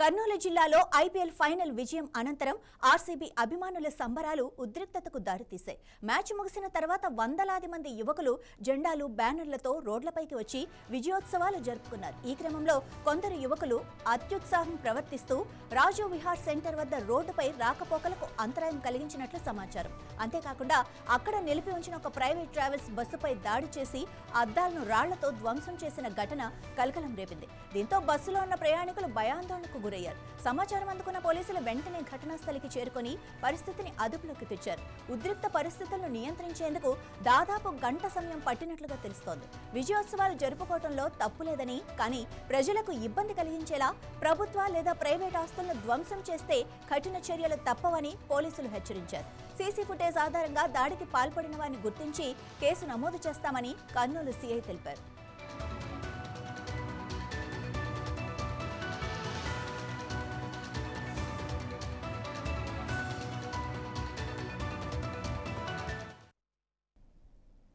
కర్నూలు జిల్లాలో IPL final విజయం అనంతరం ఆర్సీబీ అభిమానుల సంబరాలు ఉద్రిక్తతకు దారితీశాయి. మ్యాచ్ ముగిసిన తర్వాత వందలాది మంది యువకులు జెండాలు, బ్యానర్లతో రోడ్లపైకి వచ్చి విజయోత్సవాలు జరుపుకున్నారు. ఈ క్రమంలో కొందరు యువకులు అత్యుత్సాహం ప్రవర్తిస్తూ రాజు విహార్ సెంటర్ వద్ద రోడ్డుపై రాకపోకలకు అంతరాయం కలిగించినట్లు సమాచారం. అంతేకాకుండా అక్కడ నిలిపి ఉంచిన ఒక ప్రైవేట్ ట్రావెల్స్ బస్సుపై దాడి చేసి అద్దాలను రాళ్లతో ధ్వంసం చేసిన ఘటన కలకలం రేపింది. దీంతో బస్సులో ఉన్న ప్రయాణికులు భయాందోళనకు గురయ్యారు. సమాచారం అందుకున్న పోలీసులు వెంటనే ఘటనా స్థలికి చేరుకొని పరిస్థితిని అదుపులోకి తెచ్చారు. ఉద్రిక్త పరిస్థితులను నియంత్రించేందుకు దాదాపు గంట సమయం పట్టినట్లుగా తెలుస్తోంది. విజయోత్సవాలు జరుపుకోవడంలో తప్పులేదని, కానీ ప్రజలకు ఇబ్బంది కలిగించేలా ప్రభుత్వ లేదా ప్రైవేట్ ఆస్తులను ధ్వంసం చేస్తే కఠిన చర్యలు తప్పవని పోలీసులు హెచ్చరించారు. సీసీ ఫుటేజ్ ఆధారంగా దాడికి పాల్పడిన వారిని గుర్తించి కేసు నమోదు చేస్తామని కర్నూలు సీఐ తెలిపారు.